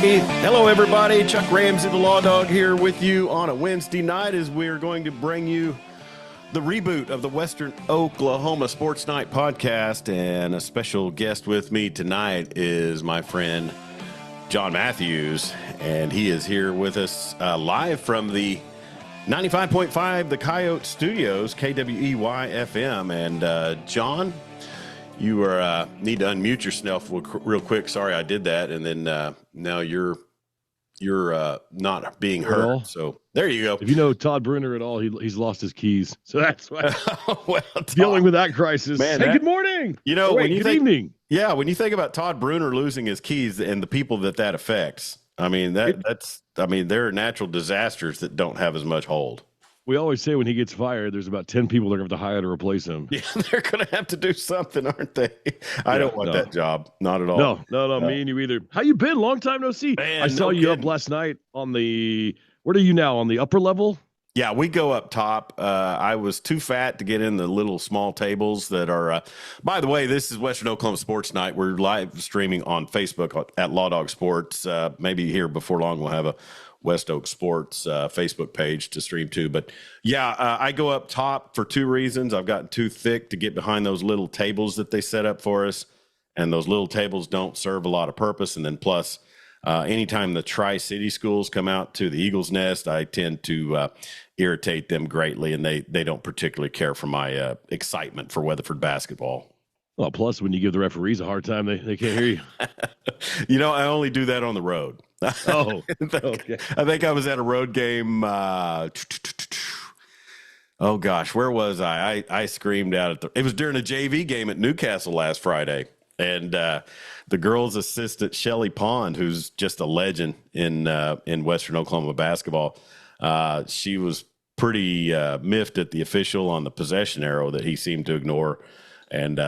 baby. Hello, everybody. Chuck Ramsey, the Lawdog, here with you on a Wednesday night as we're going to bring you the reboot of the Western Oklahoma Sports Night podcast. And a special guest with me tonight is my friend Jon Matthews, and he is here with us live from the 95.5 the Coyote Studios, KWEY FM. And Jon, you are need to unmute yourself real quick. Sorry, I did that, and then now you're not being heard. So there you go. If you know Todd Bruner at all, he's lost his keys, so that's why. Well, dealing with that crisis. Man, hey, good morning. You know, good evening. Yeah, when you think about Todd Bruner losing his keys and the people that affects, I mean there are natural disasters that don't have as much hold. We always say when he gets fired, there's about 10 people they're going to have to hire to replace him. Yeah, they're going to have to do something, aren't they? I don't want that job. Not at all. No, me and you either. How you been? Long time no see. Man, I saw you up last night on the, where are you now, on the upper level? Yeah, we go up top. I was too fat to get in the little small tables that are, by the way, this is Western Oklahoma Sports Night. We're live streaming on Facebook at Lawdog Sports. Maybe here before long we'll have a West Oak Sports Facebook page to stream to. But yeah, I go up top for two reasons. I've gotten too thick to get behind those little tables that they set up for us, and those little tables don't serve a lot of purpose. And then plus, anytime the Tri-City schools come out to the Eagles Nest, I tend to irritate them greatly, and they don't particularly care for my excitement for Weatherford basketball. Well, plus when you give the referees a hard time, they can't hear you. You know, I only do that on the road. Oh, okay. I think I was at a road game. Oh gosh, where was I? I screamed out it was during a JV game at Newcastle last Friday, and the girls' assistant Shelly Pond, who's just a legend in Western Oklahoma basketball, she was pretty miffed at the official on the possession arrow that he seemed to ignore. And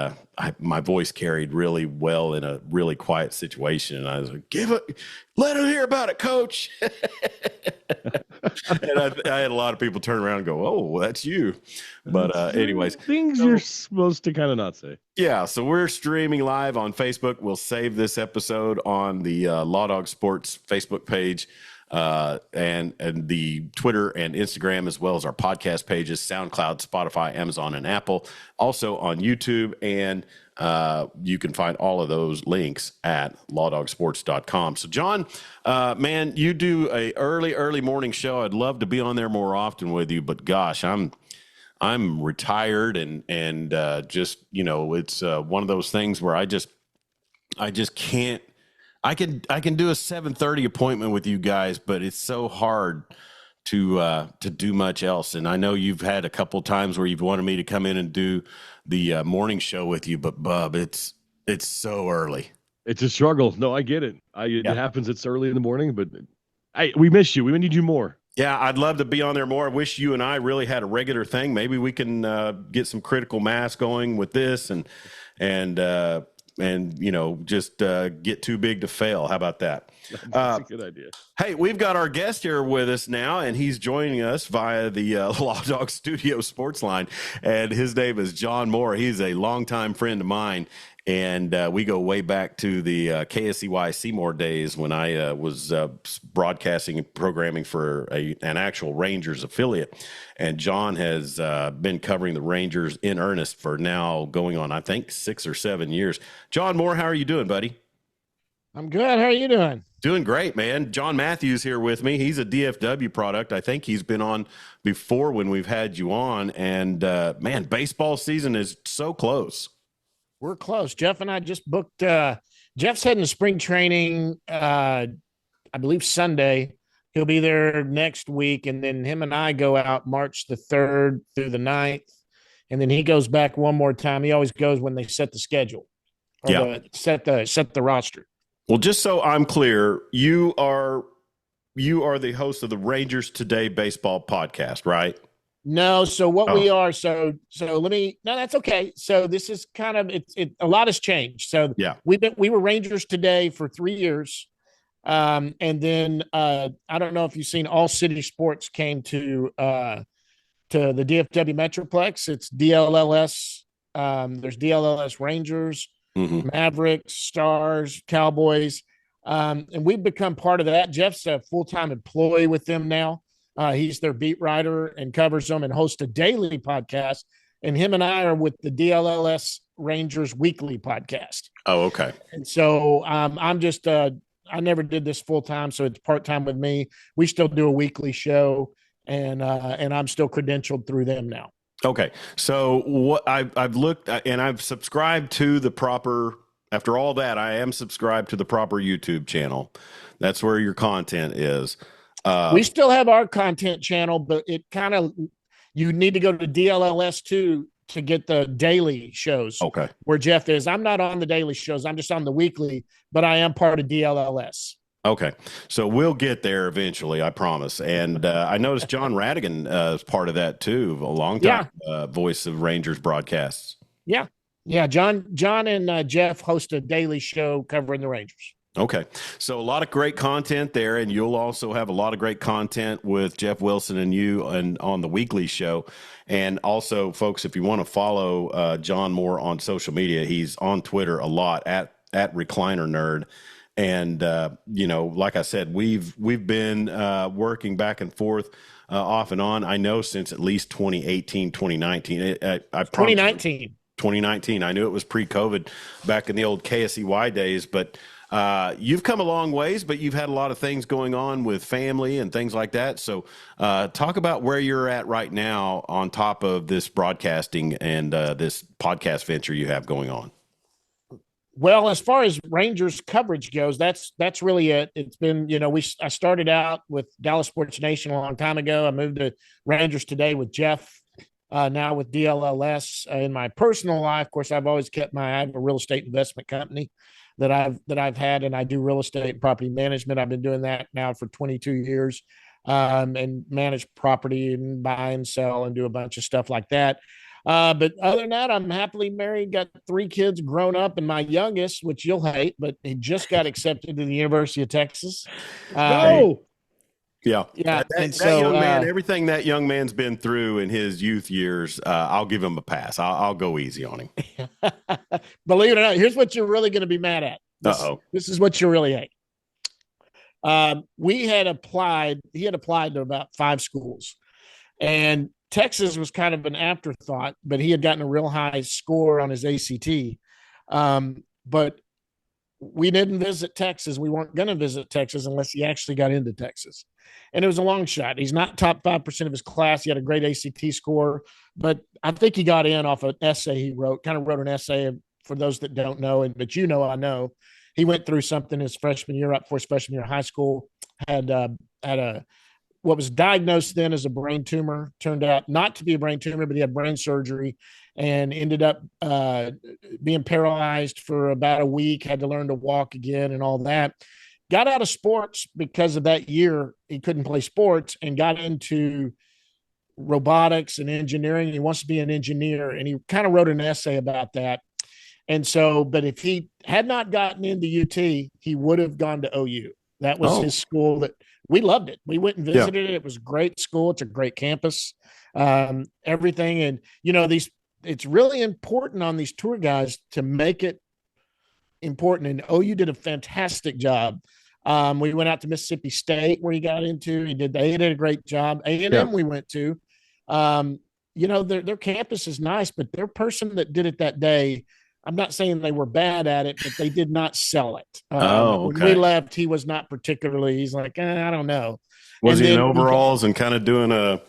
my voice carried really well in a really quiet situation. And I was like, let him hear about it, coach. And I had a lot of people turn around and go, oh, that's you. But anyways. Things you're supposed to kind of not say. Yeah, so we're streaming live on Facebook. We'll save this episode on the Lawdog Sports Facebook page. And the Twitter and Instagram, as well as our podcast pages, SoundCloud, Spotify, Amazon, and Apple. Also on YouTube, and you can find all of those links at lawdogsports.com. So, Jon, man, you do a early morning show. I'd love to be on there more often with you, but gosh, I'm retired and just, you know, it's one of those things where I just can't. I can do a 7:30 appointment with you guys, but it's so hard to do much else. And I know you've had a couple times where you've wanted me to come in and do the morning show with you, but Bub, it's so early. It's a struggle. No, I get it. It happens. It's early in the morning, but we miss you. We need you more. Yeah, I'd love to be on there more. I wish you and I really had a regular thing. Maybe we can get some critical mass going with this and you know, just get too big to fail. How about that? That's a good idea. Hey, we've got our guest here with us now, and he's joining us via the Lawdog Studio Sports Line, and his name is Jon Moore. He's a longtime friend of mine, and we go way back to the KSEY Seymour days when I was broadcasting and programming for an actual Rangers affiliate. And Jon has been covering the Rangers in earnest for now going on, I think, 6 or 7 years. Jon Moore, how are you doing, buddy? I'm good. How are you doing? Doing great, man. Jon Matthews here with me. He's a DFW product. I think he's been on before when we've had you on. And, man, baseball season is so close. We're close. Jeff and I just booked Jeff's heading to spring training, I believe Sunday. He'll be there next week, and then him and I go out March the 3rd through the 9th, and then he goes back one more time. He always goes when they set the schedule, set the roster. Well, just so I'm clear, you are the host of the Rangers Today baseball podcast, right? No, so what we are, so let me. No, that's okay. So this is kind of a lot has changed. So yeah, we were Rangers Today for 3 years. And then I don't know if you've seen All City Sports came to the DFW Metroplex. It's DLLS. There's DLLS Rangers, Mavericks, Stars, Cowboys. And we've become part of that. Jeff's a full-time employee with them now. He's their beat writer and covers them and hosts a daily podcast. And him and I are with the DLLS Rangers Weekly Podcast. Oh, okay. And so I'm just I never did this full time, so it's part time with me. We still do a weekly show, and I'm still credentialed through them now. Okay, so what I've looked and I've subscribed to the proper. After all that, I am subscribed to the proper YouTube channel. That's where your content is. We still have our content channel, but it kind of you need to go to DLLS to get the daily shows. Okay, where Jeff is. I'm not on the daily shows. I'm just on the weekly, but I am part of DLLS. Okay, so we'll get there eventually, I promise. And I noticed John Radigan is part of that too, a long time voice of Rangers broadcasts. Yeah. John and Jeff host a daily show covering the Rangers. Okay, so a lot of great content there, and you'll also have a lot of great content with Jeff Wilson and you and on the weekly show. And also, folks, if you want to follow John more on social media, he's on Twitter a lot at Recliner Nerd. And like I said, we've been working back and forth off and on. I know since at least 2018, 2019. 2019. I knew it was pre-COVID back in the old KSEY days, but you've come a long ways, but you've had a lot of things going on with family and things like that. So talk about where you're at right now on top of this broadcasting and this podcast venture you have going on. Well, as far as Rangers coverage goes, that's really it. It's been, I started out with Dallas Sports Nation a long time ago. I moved to Rangers Today with Jeff, now with DLLS. In my personal life, of course, I've always I have a real estate investment company that I've had, and I do real estate and property management. I've been doing that now for 22 years, and manage property and buy and sell and do a bunch of stuff like that. But other than that, I'm happily married, got 3 kids grown up, and my youngest, which you'll hate, but he just got accepted to the University of Texas. Yeah. And that young man, everything that young man's been through in his youth years, I'll give him a pass. I'll go easy on him. Believe it or not, here's what you're really going to be mad at. This is what you really hate. He had applied to about 5 schools, and Texas was kind of an afterthought, but he had gotten a real high score on his ACT. But we didn't visit Texas. We weren't going to visit Texas unless he actually got into Texas. And it was a long shot. He's not top 5% of his class. He had a great ACT score, but I think he got in off an essay he wrote, an essay for those that don't know. But I know he went through something his freshman year, up for his freshman year of high school, had what was diagnosed then as a brain tumor, turned out not to be a brain tumor, but he had brain surgery and ended up being paralyzed for about a week, had to learn to walk again and all that. Got out of sports because of that year. He couldn't play sports and got into robotics and engineering. He wants to be an engineer, and he kind of wrote an essay about that. And so, but if he had not gotten into UT, he would have gone to OU. That was his school that we loved it. We went and visited it. It was a great school. It's a great campus, everything. And, it's really important on these tour guides to make it important. And OU did a fantastic job. We went out to Mississippi State where he got into. They did a great job. A&M we went to. Their campus is nice, but their person that did it that day, I'm not saying they were bad at it, but they did not sell it. When we left, he was not particularly. He's like, I don't know. Was he in overalls and kind of doing a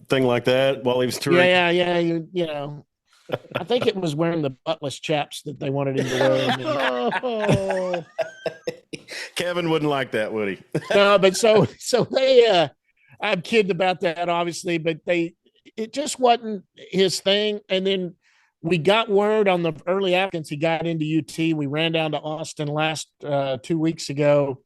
thing like that while he was touring? Yeah. I think it was wearing the buttless chaps that they wanted him to wear. Kevin wouldn't like that, would he? No, but so they. I'm kidding about that, obviously, but it just wasn't his thing. And then we got word on the early applicants. He got into UT. We ran down to Austin last 2 weeks ago,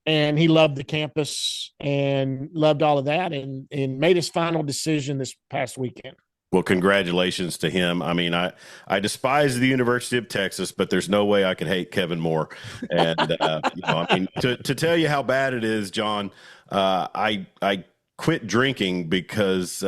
and he loved the campus and loved all of that, and made his final decision this past weekend. Well, congratulations to him. I mean, I despise the University of Texas, but there's no way I could hate Kevin more. And to tell you how bad it is, John, I quit drinking because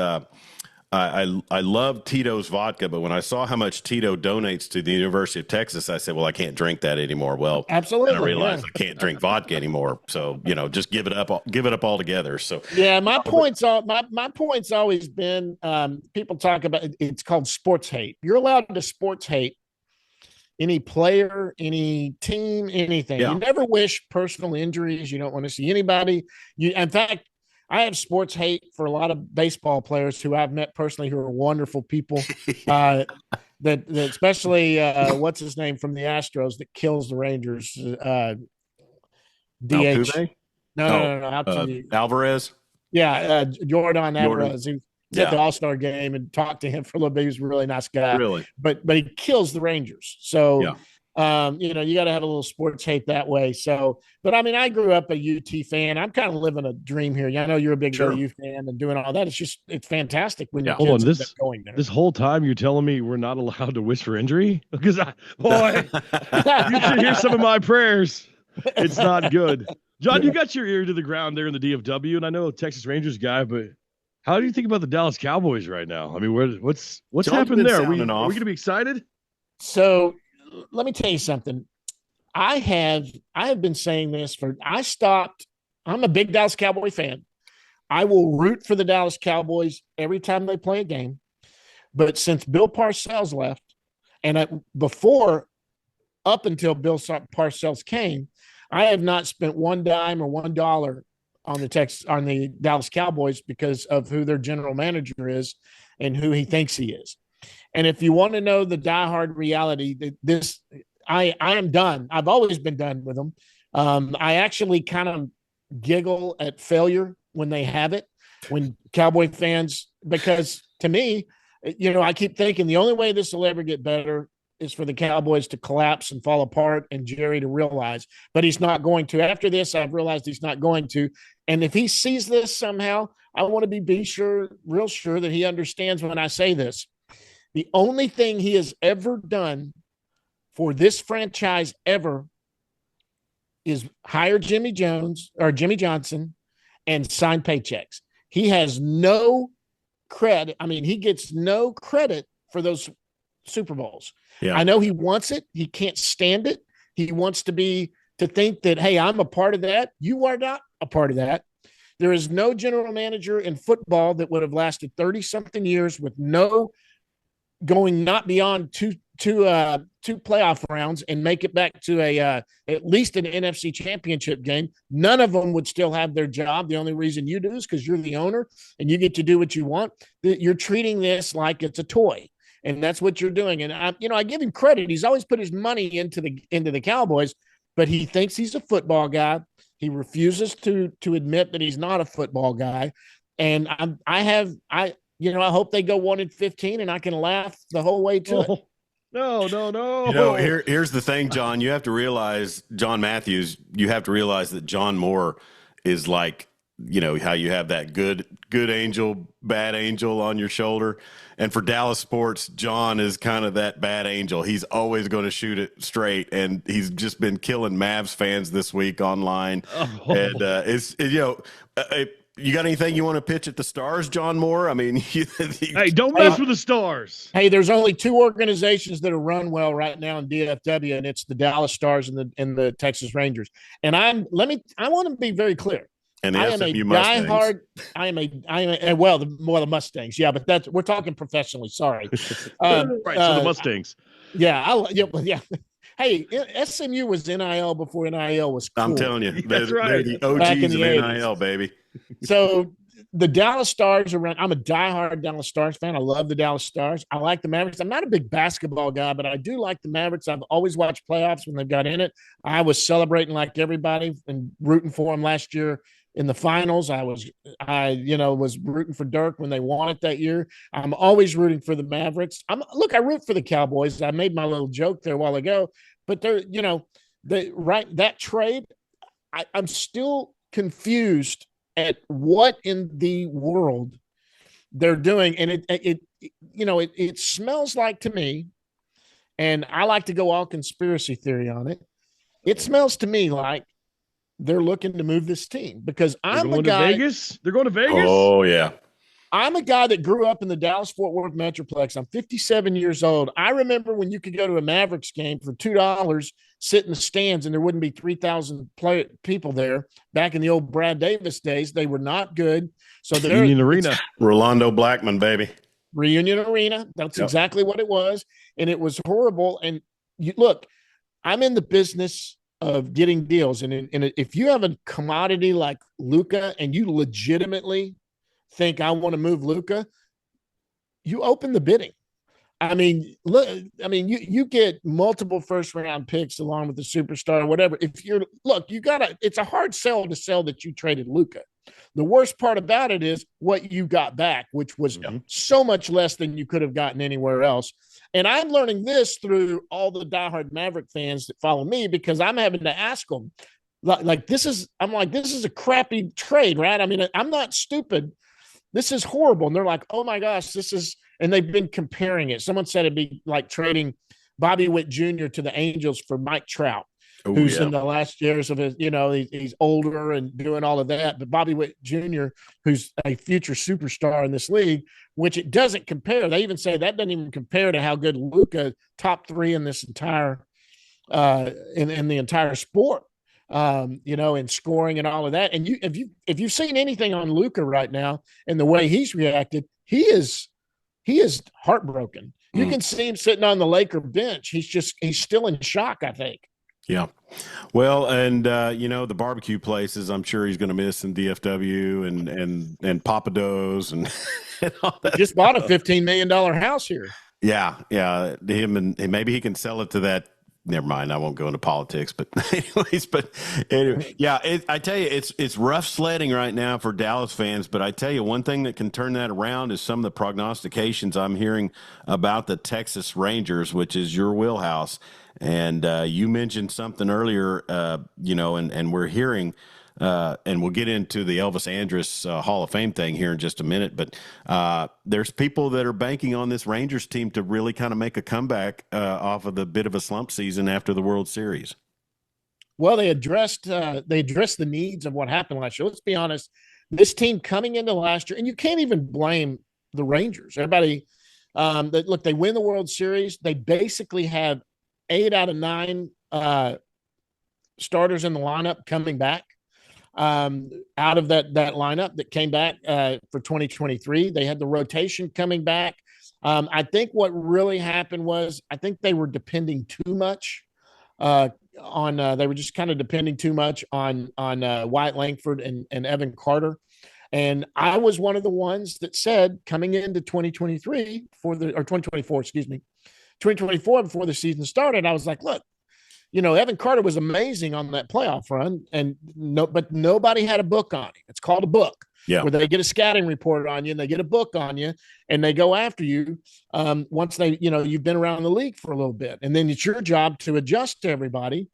I love Tito's vodka, but when I saw how much Tito donates to the University of Texas, I said, well, I can't drink that anymore. Well, absolutely. And I realized I can't drink vodka anymore. So, just give it up altogether. So yeah, my point's always been, people talk about it's called sports hate. You're allowed to sports hate any player, any team, anything. Yeah. You never wish personal injuries. You don't want to see anybody. In fact, I have sports hate for a lot of baseball players who I've met personally who are wonderful people. that especially what's his name from the Astros that kills the Rangers. DH. No. Alvarez. Yeah, Jordan Alvarez. He was at the All-Star game and talked to him for a little bit. He was a really nice guy. Really, but he kills the Rangers. So. Yeah. You got to have a little sports hate that way. So, but I mean, I grew up a UT fan. I'm kind of living a dream here. I know you're a big OU fan and doing all that. It's fantastic when you're going there. This whole time you're telling me we're not allowed to wish for injury? Because you should hear some of my prayers. It's not good. John, you got your ear to the ground there in the DFW, and I know a Texas Rangers guy, but how do you think about the Dallas Cowboys right now? I mean, what's happened there? Are we going to be excited? So, let me tell you something. I have been saying this I'm a big Dallas Cowboy fan. I will root for the Dallas Cowboys every time they play a game. But since Bill Parcells left, and up until Bill Parcells came, I have not spent one dime or $1 on the Dallas Cowboys because of who their general manager is and who he thinks he is. And if you want to know the diehard reality, I am done. I've always been done with them. I actually kind of giggle at failure when they have it, when Cowboy fans, because to me, I keep thinking the only way this will ever get better is for the Cowboys to collapse and fall apart and Jerry to realize, but he's not going to. After this, I've realized he's not going to. And if he sees this somehow, I want to be real sure that he understands when I say this. The only thing he has ever done for this franchise ever is hire Jimmy Johnson and sign paychecks. He has no credit. I mean, he gets no credit for those Super Bowls. Yeah. I know he wants it. He can't stand it. He wants to think that, hey, I'm a part of that. You are not a part of that. There is no general manager in football that would have lasted 30-something years with not beyond two playoff rounds and make it back to at least an NFC championship game. None of them would still have their job. The only reason you do is because you're the owner and you get to do what you want. You're treating this like it's a toy, and that's what you're doing. And I give him credit. He's always put his money into the Cowboys, but he thinks he's a football guy. He refuses to admit that he's not a football guy. And I hope they go 1-15 and I can laugh the whole way to it. No. Here's the thing, John. You have to realize, Jon Matthews, that John Moore is like, how you have that good angel, bad angel on your shoulder. And for Dallas sports, John is kind of that bad angel. He's always going to shoot it straight. And he's just been killing Mavs fans this week online. Oh. And you got anything you want to pitch at the Stars, John Moore? I mean, hey, don't mess with the Stars. Hey, there's only two organizations that are run well right now in DFW, and it's the Dallas Stars and the Texas Rangers. And I want to be very clear. And I am a diehard. The Mustangs. Yeah, but we're talking professionally. Sorry. Right. So the Mustangs. Yeah. Hey, SMU was NIL before NIL was cool. I'm telling you, that's right. They're the OGs of NIL, baby. So the Dallas Stars are. I'm a diehard Dallas Stars fan. I love the Dallas Stars. I like the Mavericks. I'm not a big basketball guy, but I do like the Mavericks. I've always watched playoffs when they've got in it. I was celebrating like everybody and rooting for them last year in the finals. I was rooting for Dirk when they won it that year. I'm always rooting for the Mavericks. I root for the Cowboys. I made my little joke there a while ago, but that trade, I'm still confused at what in the world they're doing. And it smells like, to me, and I like to go all conspiracy theory on it. It smells to me like they're looking to move this team because I'm a guy. They're going to Vegas. Oh yeah. I'm a guy that grew up in the Dallas-Fort Worth Metroplex. I'm 57 years old. I remember when you could go to a Mavericks game for $2, sit in the stands, and there wouldn't be 3,000 people there. Back in the old Brad Davis days, they were not good. So Union Arena. Rolando Blackman, baby. Reunion Arena. That's exactly what it was. And it was horrible. And look, I'm in the business of getting deals. And if you have a commodity like Luka and you legitimately think I want to move Luka, you open the bidding. I mean, look, you get multiple first round picks along with the superstar or whatever. It's a hard sell to sell that you traded Luka. The worst part about it is what you got back, which was so much less than you could have gotten anywhere else. And I'm learning this through all the diehard Maverick fans that follow me, because I'm having to ask them, this is a crappy trade, right? I mean, I'm not stupid. This is horrible. And they're like, oh my gosh, and they've been comparing it. Someone said it'd be like trading Bobby Witt Jr. to the Angels for Mike Trout, who's in the last years of his, he's older and doing all of that. But Bobby Witt Jr., who's a future superstar in this league, which it doesn't compare. They even say that doesn't even compare to how good Luka, top 3 in this entire, in the entire sport, in scoring and all of that. And if you've seen anything on Luka right now and the way he's reacted, he is heartbroken. You can see him sitting on the Laker bench. He's still in shock, I think. Yeah. Well, and the barbecue places, I'm sure he's going to miss in DFW and Papados and all that. Just bought a $15 million house here. Yeah. Yeah. Him and maybe he can sell it to that. Never mind. I won't go into politics, but anyway, yeah, I tell you, it's rough sledding right now for Dallas fans. But I tell you, one thing that can turn that around is some of the prognostications I'm hearing about the Texas Rangers, which is your wheelhouse. And you mentioned something earlier, and we're hearing, and we'll get into the Elvis Andrus Hall of Fame thing here in just a minute. But there's people that are banking on this Rangers team to really kind of make a comeback off of the bit of a slump season after the World Series. Well, they addressed the needs of what happened last year. Let's be honest, this team coming into last year, and you can't even blame the Rangers. Everybody, they win the World Series. They basically have 8 out of 9 starters in the lineup coming back. Out of that lineup that came back for 2023, they had the rotation coming back. I think what really happened was I think they were depending too much on they were just kind of depending too much on Wyatt Langford and Evan Carter. And I was one of the ones that said coming into 2023 2024 before the season started, I was like, look, Evan Carter was amazing on that playoff run, but nobody had a book on him. It's called a book, where they get a scouting report on you and they get a book on you and they go after you once you've been around the league for a little bit, and then it's your job to adjust to everybody.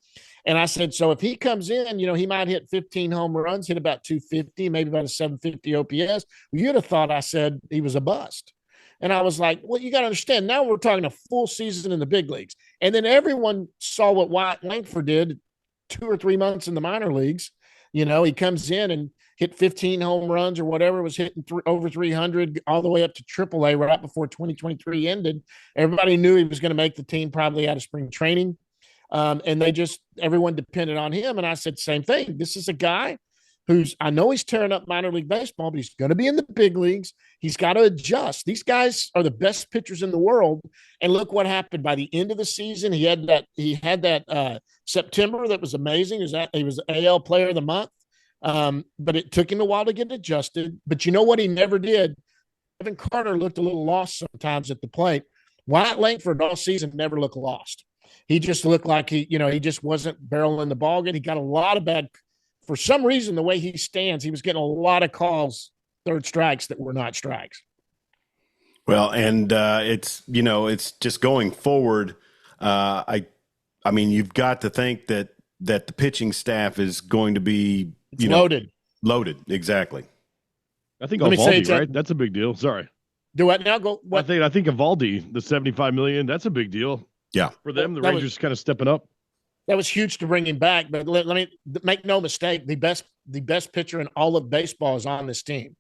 And I said, so if he comes in, he might hit 15 home runs, hit about 250, maybe about a 750 OPS. Well, you'd have thought I said he was a bust. And I was like, well, you got to understand, now we're talking a full season in the big leagues. And then everyone saw what Wyatt Langford did 2 or 3 months in the minor leagues. He comes in and hit 15 home runs or whatever, was hitting over 300 all the way up to AAA right before 2023 ended. Everybody knew he was going to make the team probably out of spring training. And everyone depended on him. And I said, same thing. This is a guy I know he's tearing up minor league baseball, but he's going to be in the big leagues. He's got to adjust. These guys are the best pitchers in the world. And look what happened by the end of the season. He had that September that was amazing. He was AL Player of the Month. But it took him a while to get adjusted. But you know what he never did? Evan Carter looked a little lost sometimes at the plate. Wyatt Langford all season never looked lost. He just looked like he just wasn't barreling the ball good. He got a lot of bad. For some reason, the way he stands, he was getting a lot of calls, third strikes that were not strikes. Well, and it's just going forward. I mean, you've got to think that the pitching staff is going to be loaded. Loaded, exactly. I think Eovaldi, right? That's a big deal. Sorry. Do I now go? What? I think Eovaldi, the $75 million, that's a big deal. Yeah, for them, the Rangers kind of stepping up. That was huge to bring him back, but let me make no mistake. The the best pitcher in all of baseball is on this team,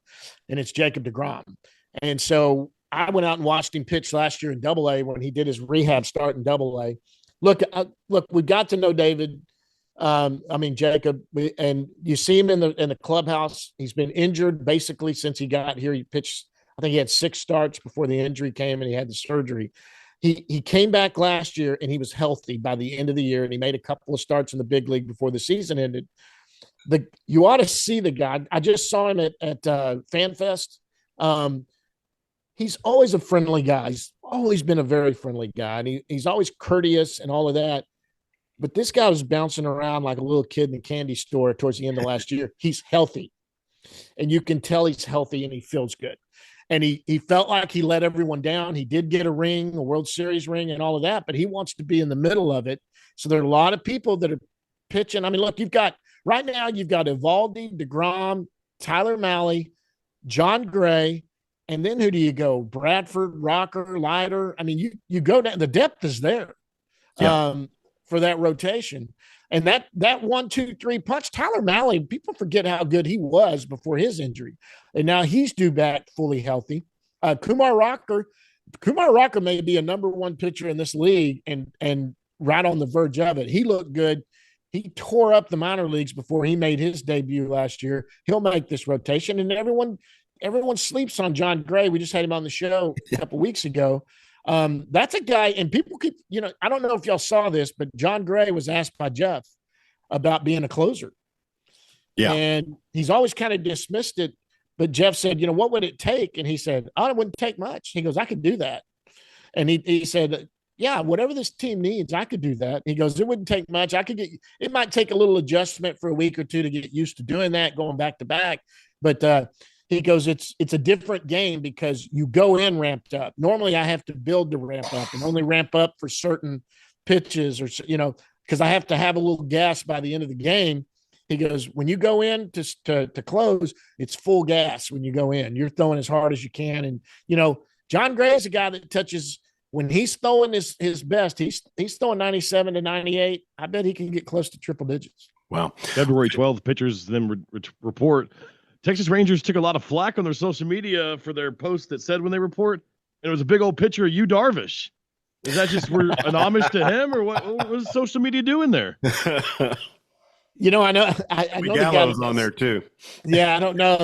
and it's Jacob deGrom. And so I went out and watched him pitch last year in Double-A when he did his rehab start in Double-A. Look, we got to know David. Jacob, and you see him in the clubhouse. He's been injured basically since he got here. He pitched, I think he had 6 starts before the injury came and he had the surgery. He came back last year and he was healthy by the end of the year, and he made a couple of starts in the big league before the season ended. You ought to see the guy. I just saw him at FanFest. He's always a friendly guy. He's always been a very friendly guy, and he's always courteous and all of that. But this guy was bouncing around like a little kid in a candy store towards the end of last year. He's healthy, and you can tell he's healthy and he feels good. And he felt like he let everyone down. He did get a ring, a World Series ring and all of that, but he wants to be in the middle of it. So there are a lot of people that are pitching. I mean, look, you've got Eovaldi, deGrom, Tyler Mahle, John Gray, and then who do you go? Bradford, Rocker, Leiter. I mean, you go down, the depth is there. Yeah. For that rotation. And that 1-2-3 punch, Tyler Mahle, people forget how good he was before his injury. And now he's due back fully healthy. Kumar Rocker may be a number 1 pitcher in this league and right on the verge of it. He looked good. He tore up the minor leagues before he made his debut last year. He'll make this rotation. And everyone sleeps on John Gray. We just had him on the show a couple weeks ago. That's a guy, and people keep, I don't know if y'all saw this, but John Gray was asked by Jeff about being a closer. Yeah. And he's always kind of dismissed it. But Jeff said, what would it take? And he said, it wouldn't take much. He goes, I could do that. And he said, yeah, whatever this team needs, I could do that. He goes, it wouldn't take much. It might take a little adjustment for a week or two to get used to doing that, going back to back. But, he goes, it's a different game because you go in ramped up. Normally I have to build to ramp up and only ramp up for certain pitches or, because I have to have a little gas by the end of the game. He goes, when you go in to close, it's full gas when you go in. You're throwing as hard as you can. And, John Gray is a guy that touches when he's throwing his best. He's throwing 97 to 98. I bet he can get close to triple digits. Wow. February 12th, pitchers then report. Texas Rangers took a lot of flack on their social media for their post that said when they report, and it was a big old picture of Yu Darvish. Is that just an homage to him, or what was social media doing there? I know. I know the Gallows on there too. Yeah, I don't know.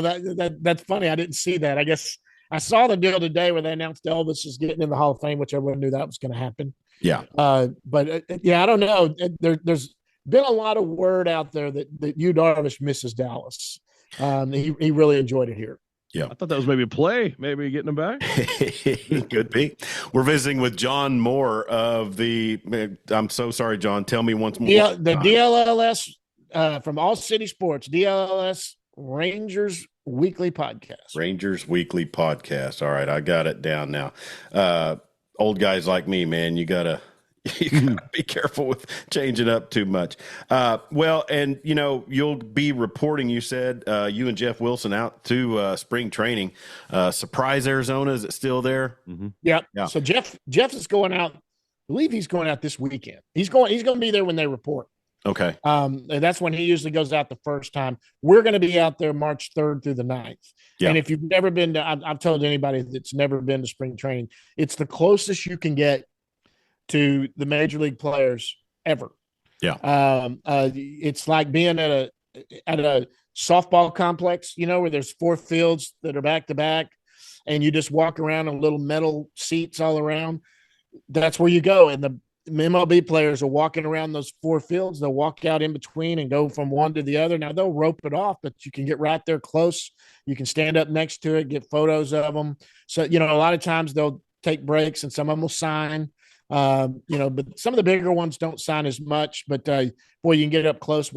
That's funny. I didn't see that. I guess I saw the deal today where they announced Elvis is getting in the Hall of Fame, which everyone knew that was going to happen. Yeah. But I don't know. There's been a lot of word out there that Yu Darvish misses Dallas. He really enjoyed it here. Yeah. I thought that was maybe a play, maybe getting him back. Could be. We're visiting with John Moore of I'm so sorry, John. Tell me once more. Yeah, the DLLS from All City Sports, DLLS Rangers Weekly Podcast. Rangers Weekly Podcast. All right, I got it down now. Old guys like me, man, you gotta be careful with changing up too much. And you'll be reporting, you said, you and Jeff Wilson out to spring training. Surprise, Arizona, is it still there? Mm-hmm. Yeah. So Jeff is going out. I believe he's going out this weekend. He's going to be there when they report. Okay. And that's when he usually goes out the first time. We're going to be out there March 3rd through the 9th. Yeah. And if you've never been to, I've told anybody that's never been to spring training, it's the closest you can get to the major league players ever. Yeah. It's like being at a softball complex, where there's 4 fields that are back to back and you just walk around on little metal seats all around. That's where you go. And the MLB players are walking around those 4 fields. They'll walk out in between and go from one to the other. Now they'll rope it off, but you can get right there close. You can stand up next to it, get photos of them. So, a lot of times they'll take breaks and some of them will sign. But some of the bigger ones don't sign as much, but you can get up close.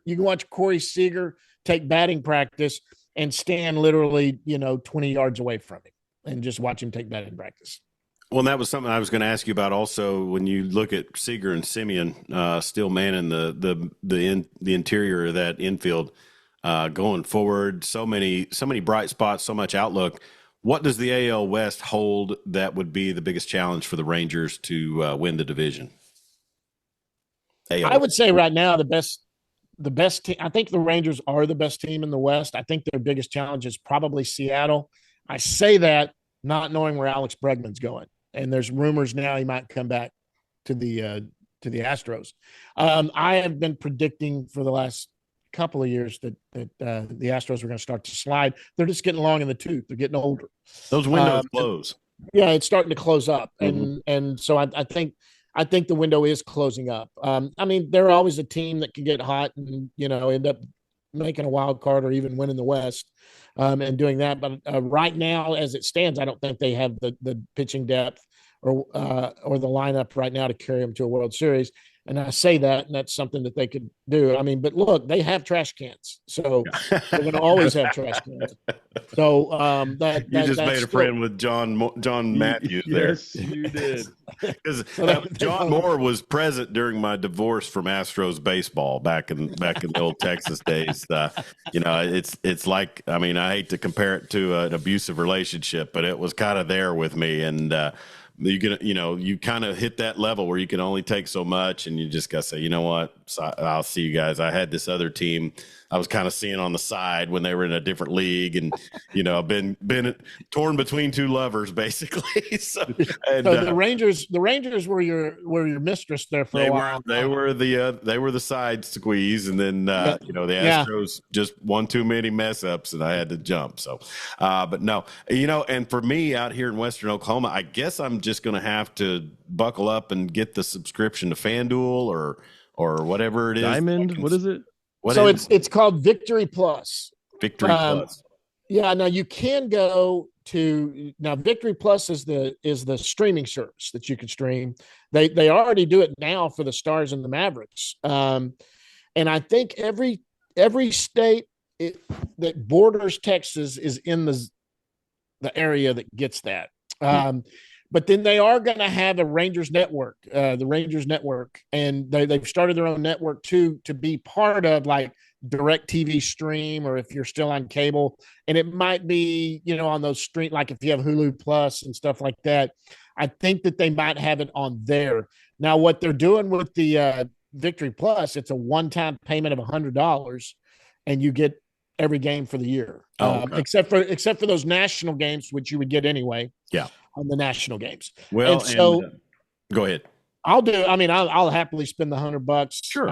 You can watch Corey Seager take batting practice and stand literally, 20 yards away from him and just watch him take batting practice. Well, and that was something I was going to ask you about also. When you look at Seager and Simeon still manning the interior of that infield going forward, so many bright spots, so much outlook. What does the AL West hold that would be the biggest challenge for the Rangers to win the division? I would say right now the the best team. I think the Rangers are the best team in the West. I think their biggest challenge is probably Seattle. I say that not knowing where Alex Bregman's going, and there's rumors now he might come back to the Astros. I have been predicting for the last couple of years that the Astros were going to start to slide. They're just getting long in the tooth. They're getting older. Those windows close. Yeah, it's starting to close up, and so I think the window is closing up. I mean, they're always a team that can get hot and end up making a wild card or even winning the West, and doing that. But right now, as it stands, I don't think they have the pitching depth or the lineup right now to carry them to a World Series. And I say that, and that's something that they could do. I mean, but look, they have trash cans, so they're going to always have trash cans. So you just made a friend with Jon Matthews there. Yes, you did. Because John Moore was present during my divorce from Astros baseball back in the old Texas days. It's like, I mean, I hate to compare it to an abusive relationship, but it was kind of there with me, and you kind of hit that level where you can only take so much, and you just got to say, you know what, I'll see you guys. I had this other team I was kind of seeing on the side when they were in a different league, and I've been torn between two lovers basically. So the Rangers were your mistress there for a while. They were the side squeeze, and then the Astros just one too many mess ups, and I had to jump. So, but no, and for me out here in Western Oklahoma, I guess I'm just going to have to buckle up and get the subscription to FanDuel or whatever it is. Diamond, what is it? It's called Victory Plus. Victory Plus. Yeah. Now you can go to Victory Plus is the streaming service that you can stream. They already do it now for the Stars and the Mavericks. And I think every state that borders Texas is in the area that gets that. But then they are going to have a Rangers network, the Rangers network, and they've started their own network too, to be part of like DirecTV Stream, or if you're still on cable, and it might be, on those stream, like if you have Hulu Plus and stuff like that. I think that they might have it on there. Now, what they're doing with the Victory Plus, it's a one-time payment of $100, and you get every game for the year, okay. except for those national games, which you would get anyway. Yeah. On the national games. Well, go ahead. I'll happily spend the $100. Sure.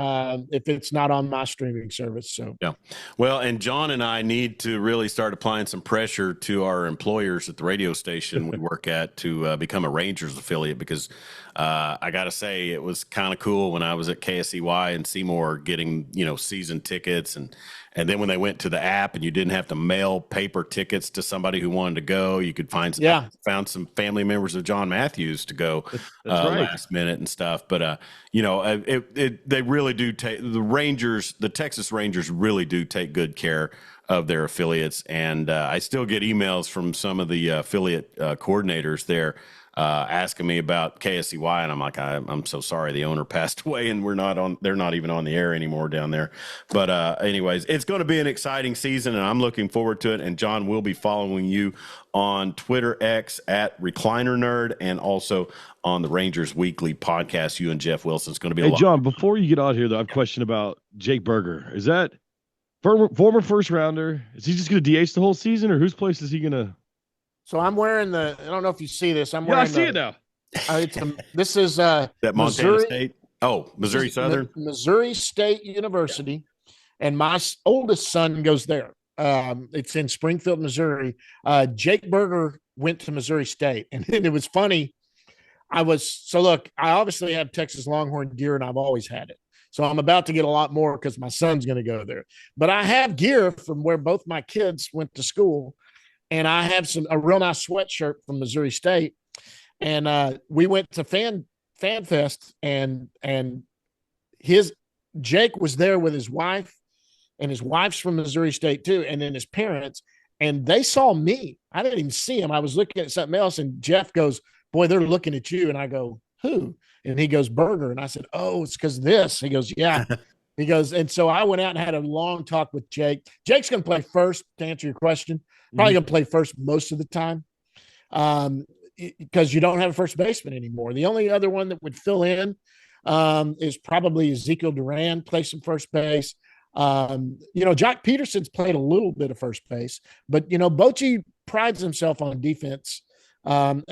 If it's not on my streaming service. So yeah. Well, and John and I need to really start applying some pressure to our employers at the radio station we work at to become a Rangers affiliate, because I got to say it was kind of cool when I was at KSEY and Seymour getting, season tickets, and then when they went to the app and you didn't have to mail paper tickets to somebody who wanted to go, you could found some family members of Jon Matthews to go last minute and stuff. But, they really do take the Texas Rangers really do take good care of their affiliates. And I still get emails from some of the affiliate coordinators there asking me about KSEY, and I'm like, I'm so sorry, the owner passed away, and they're not even on the air anymore down there. But anyways, it's going to be an exciting season, and I'm looking forward to it. And John will be following you on Twitter X at Recliner Nerd, and also on the Rangers Weekly Podcast. You and Jeff Wilson. It's going to be a lot. John, before you get out here, though, I have a question about Jake Berger. Is that former first rounder? Is he just going to DH the whole season, or whose place is he going to? So I'm wearing I don't know if you see this. I see it now. This is that Montana State. Oh, Missouri Southern. Missouri State University. Yeah. And my oldest son goes there. It's in Springfield, Missouri. Jake Berger went to Missouri State. And it was funny. I obviously have Texas Longhorn gear, and I've always had it. So I'm about to get a lot more because my son's going to go there. But I have gear from where both my kids went to school. And I have a real nice sweatshirt from Missouri State. And we went to Fan Fest, and Jake was there with his wife, and his wife's from Missouri State too, and then his parents, and they saw me. I didn't even see him. I was looking at something else, and Jeff goes, "Boy, they're looking at you." And I go, "Who?" And he goes, "Berger." And I said, "Oh, it's because of this." He goes, "Yeah." He goes, and so I went out and had a long talk with Jake. Jake's going to play first, to answer your question. Probably going to play first most of the time, because you don't have a first baseman anymore. The only other one that would fill in is probably Ezekiel Duran, play some first base. Jock Peterson's played a little bit of first base, but Bochy prides himself on defense. And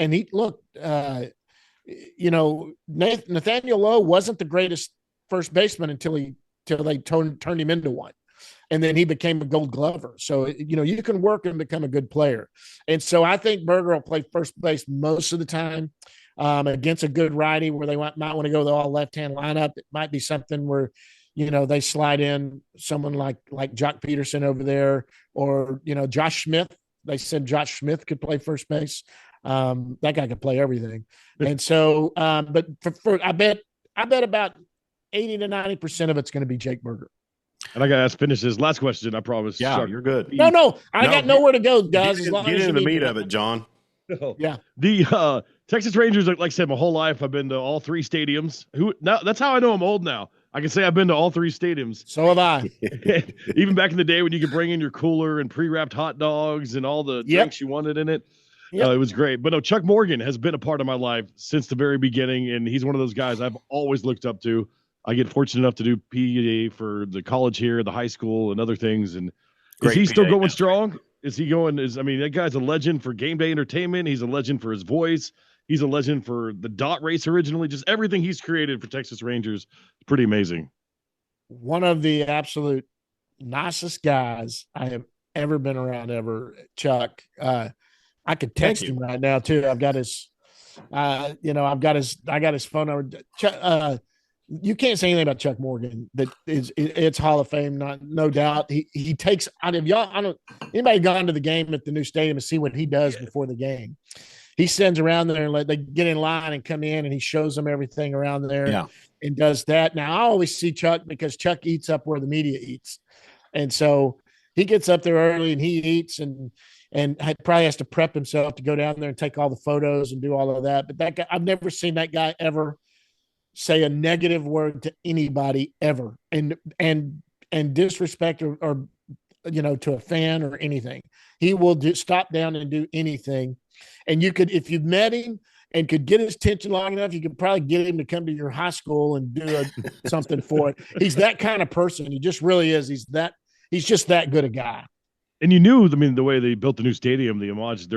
Nathaniel Lowe wasn't the greatest first baseman until they turned him into one. And then he became a Gold Glover. So, you can work and become a good player. And so I think Berger will play first base most of the time against a good righty where they might want to go the all left-hand lineup. It might be something where, they slide in someone like Jock Peterson over there, or, Josh Smith. They said Josh Smith could play first base. That guy could play everything. And so, but I bet about 80 to 90% of it's going to be Jake Berger. And I got to finish this last question. I promise. Yeah, Chuck. You're good. No, I got nowhere to go, guys. Get into the meat of it, John. Yeah. The Texas Rangers, like I said, my whole life, I've been to all three stadiums. That's how I know I'm old now. I can say I've been to all three stadiums. So have I. Even back in the day when you could bring in your cooler and pre-wrapped hot dogs and all the drinks you wanted in it. Yep. It was great. But no, Chuck Morgan has been a part of my life since the very beginning, and he's one of those guys I've always looked up to. I get fortunate enough to do PA for the college here, the high school, and other things. And is he still going strong? Is he going? That guy's a legend for game day entertainment. He's a legend for his voice. He's a legend for the dot race originally. Just everything he's created for Texas Rangers is pretty amazing. One of the absolute nicest guys I have ever been around ever, Chuck. I could text him right now too. I've got his, I got his phone number. Chuck, you can't say anything about Chuck Morgan it's Hall of Fame, no doubt. He takes out of y'all. I don't anybody gone to the game at the new stadium and see what he does before the game. He sends around there and let they get in line and come in, and he shows them everything around there and does that. Now I always see Chuck because Chuck eats up where the media eats, and so he gets up there early and he eats and probably has to prep himself to go down there and take all the photos and do all of that. But that guy, I've never seen that guy ever say a negative word to anybody ever and disrespect or to a fan or anything. He will stop down and do anything. And you could, if you met him and could get his attention long enough, you could probably get him to come to your high school and do something for it. He's that kind of person. He just really is. He's just that good a guy. And you knew, the way they built the new stadium, the homage,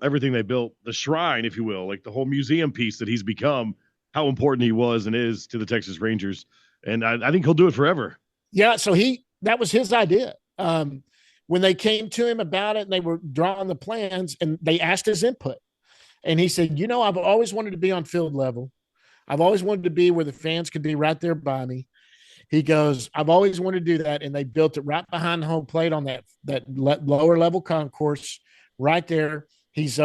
everything they built, the shrine, if you will, like the whole museum piece that he's become, how important he was and is to the Texas Rangers. And I think he'll do it forever. Yeah. So that was his idea. When they came to him about it and they were drawing the plans and they asked his input, and he said, I've always wanted to be on field level. I've always wanted to be where the fans could be right there by me. He goes, I've always wanted to do that. And they built it right behind the home plate on that lower level concourse right there. He's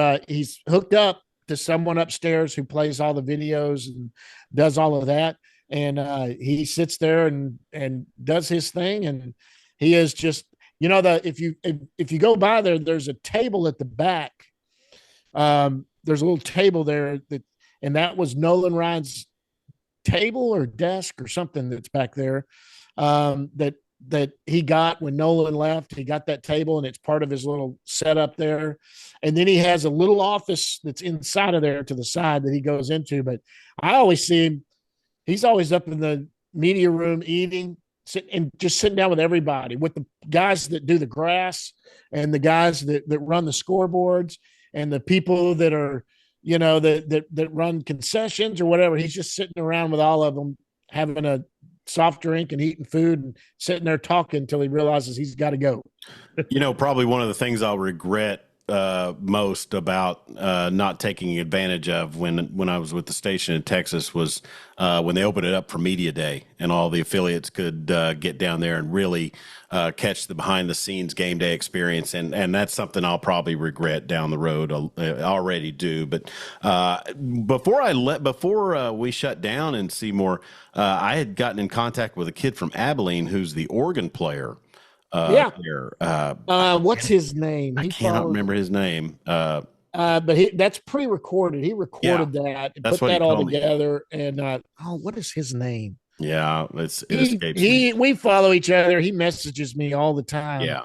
hooked up to someone upstairs who plays all the videos and does all of that. And he sits there and does his thing. And he is just, if you go by there, there's a table at the back. There's a little table there and that was Nolan Ryan's table or desk or something that's back there that he got when Nolan left. He got that table and it's part of his little setup there. And then he has a little office that's inside of there to the side that he goes into. But I always see him, he's always up in the media room eating, sitting down with everybody, with the guys that do the grass and the guys that run the scoreboards and the people that are, that run concessions or whatever. He's just sitting around with all of them, having a soft drink and eating food and sitting there talking until he realizes he's got to go. Probably one of the things I'll regret most about not taking advantage of when I was with the station in Texas was when they opened it up for Media Day and all the affiliates could get down there and really catch the behind the scenes game day experience. And that's something I'll probably regret down the road. I already do. But before we shut down and Seymour, I had gotten in contact with a kid from Abilene who's the organ player. What's his name? I cannot remember his name. But that's pre-recorded. He recorded that and put that all together. And what is his name? Yeah, it escapes me. We follow each other. He messages me all the time. Yeah.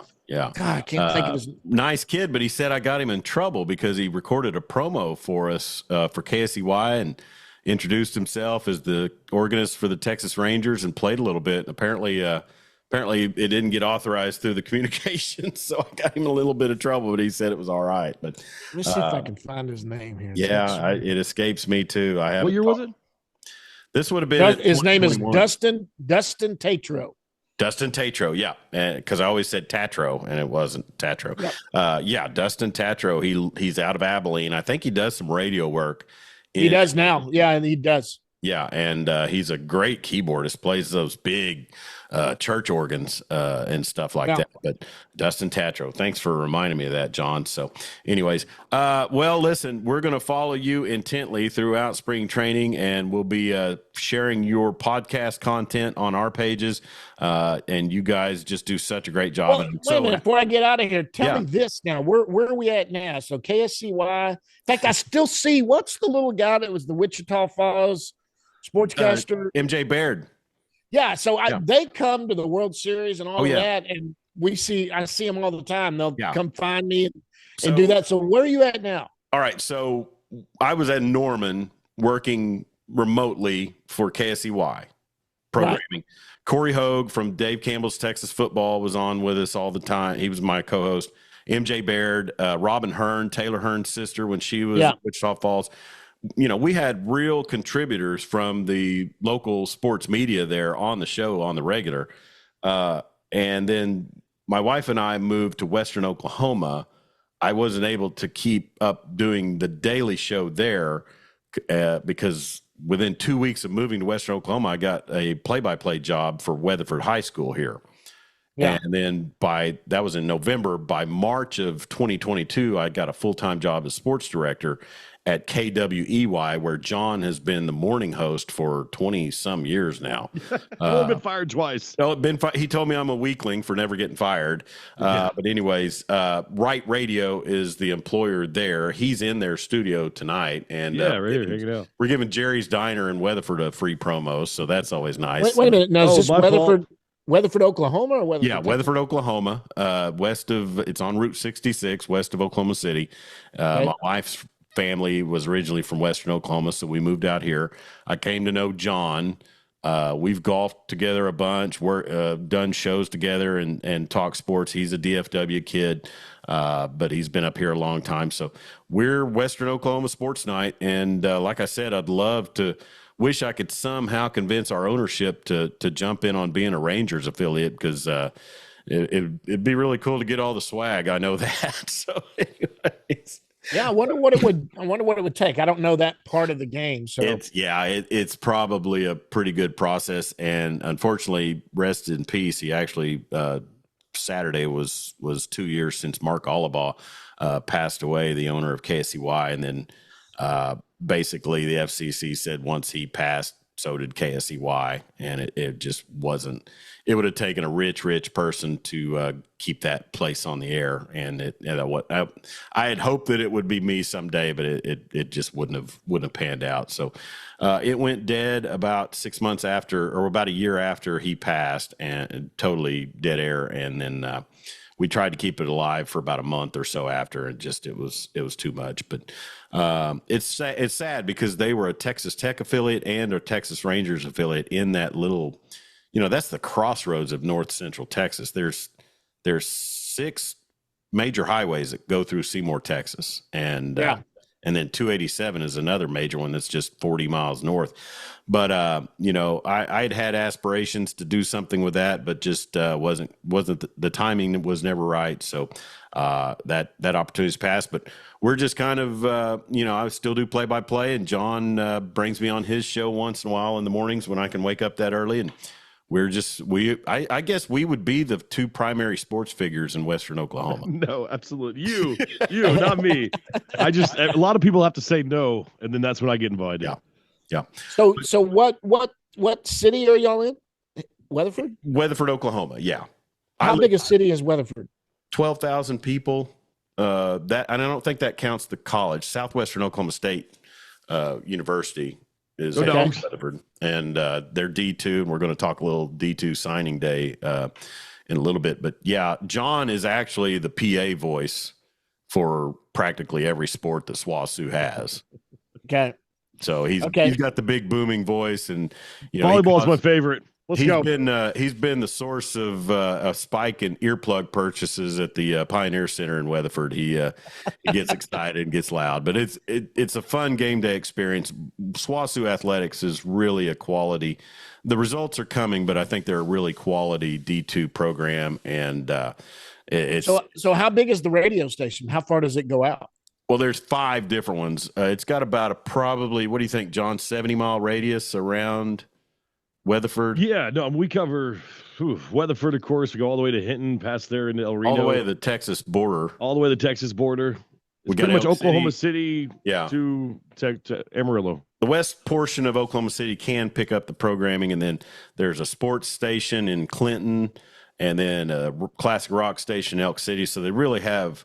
God, I can't think of his name. Nice kid, but he said I got him in trouble because he recorded a promo for us for KSEY and introduced himself as the organist for the Texas Rangers and played a little bit. Apparently apparently it didn't get authorized through the communications, so I got him in a little bit of trouble, but he said it was all right. But let me see if I can find his name here. Yeah, it escapes me too. I have. What year was it? This would have been. His name is Dustin Tatro. Dustin Tatro, yeah, because I always said Tatro, and it wasn't Tatro. Yep. Dustin Tatro. He's out of Abilene. I think he does some radio work. He does now. Yeah, he does. Yeah, and he's a great keyboardist. Plays those big church organs and stuff like that. But Dustin Tatro, thanks for reminding me of that, John. So, anyways, well, listen, we're going to follow you intently throughout spring training, and we'll be sharing your podcast content on our pages. And you guys just do such a great job. Well, wait a minute, before I get out of here, tell me this now. Where are we at now? So KSCY. In fact, I still see, what's the little guy that was the Wichita Falls sportscaster? MJ Baird. Yeah, so they come to the World Series and all of that, and I see them all the time. They'll come find me and do that. So where are you at now? All right, so I was at Norman working remotely for KSCY programming. Right. Corey Hogue from Dave Campbell's Texas Football was on with us all the time. He was my co-host. MJ Baird, Robin Hearn, Taylor Hearn's sister when she was at Wichita Falls. You know, we had real contributors from the local sports media there on the show on the regular. And then my wife and I moved to Western Oklahoma. I wasn't able to keep up doing the daily show there because within 2 weeks of moving to Western Oklahoma, I got a play-by-play job for Weatherford High School here. Yeah. And then that was in November. By March of 2022, I got a full-time job as sports director at KWEY, where John has been the morning host for 20-some years now. I've been fired twice. He told me I'm a weakling for never getting fired. But anyways, Right Radio is the employer there. He's in their studio tonight. And we're giving Jerry's Diner in Weatherford a free promo, so that's always nice. Wait a minute. No, is this Weatherford, Oklahoma, or Weatherford? Yeah, Weatherford, Oklahoma. It's on Route 66, west of Oklahoma City. My wife's family was originally from Western Oklahoma, so we moved out here. I came to know John. We've golfed together a bunch, done shows together and talked sports. He's a DFW kid, but he's been up here a long time. So we're Western Oklahoma Sports Night, and like I said, wish I could somehow convince our ownership to jump in on being a Rangers affiliate, because it'd be really cool to get all the swag. I know that. So anyways. Yeah, I wonder what it would take. I don't know that part of the game. So it's probably a pretty good process. And unfortunately, rest in peace. He actually Saturday was 2 years since Mark Allabaugh passed away, the owner of KSCY, and then basically the FCC said once he passed, so did KSCY, and it just wasn't. It would have taken a rich person to keep that place on the air, and I had hoped that it would be me someday, but it just wouldn't have panned out. So it went dead about 6 months after, or about a year after he passed, and totally dead air. And then we tried to keep it alive for about a month or so after, and just it was too much. But it's sad because they were a Texas Tech affiliate and a Texas Rangers affiliate in that little, that's the crossroads of North Central Texas. There's 6 major highways that go through Seymour, Texas, and then 287 is another major one that's just 40 miles north. But I'd had aspirations to do something with that, but just wasn't the timing was never right. So that opportunity's passed. But we're just kind of I still do play-by-play, and John brings me on his show once in a while in the mornings when I can wake up that early, and I guess we would be the 2 primary sports figures in Western Oklahoma. No, absolutely. You, not me. A lot of people have to say no, and then that's when I get invited. Yeah. So what city are y'all in? Weatherford? Weatherford, Oklahoma. Yeah. How big a city is Weatherford? 12,000 people. And I don't think that counts the college. Southwestern Oklahoma State University is Weatherford, and they're D2, and we're going to talk a little D2 signing day in a little bit. But yeah, John is actually the PA voice for practically every sport that SWOSU has. Okay. So he's got the big booming voice, and volleyball is my favorite. Let's go. He's been the source of a spike in earplug purchases at the Pioneer Center in Weatherford. He gets excited and gets loud, but it's a fun game day experience. SWOSU athletics is really a quality. The results are coming, but I think they're a really quality D2 program, and it's so. How big is the radio station? How far does it go out? Well, there's 5 different ones. It's got about a probably, what do you think, John, 70-mile radius around Weatherford? Yeah, no, we cover Weatherford, of course. We go all the way to Hinton, past there into El Reno. All the way to the Texas border. All the way to the Texas border. It's pretty much Oklahoma City to Amarillo. The west portion of Oklahoma City can pick up the programming, and then there's a sports station in Clinton, and then a classic rock station in Elk City. So they really have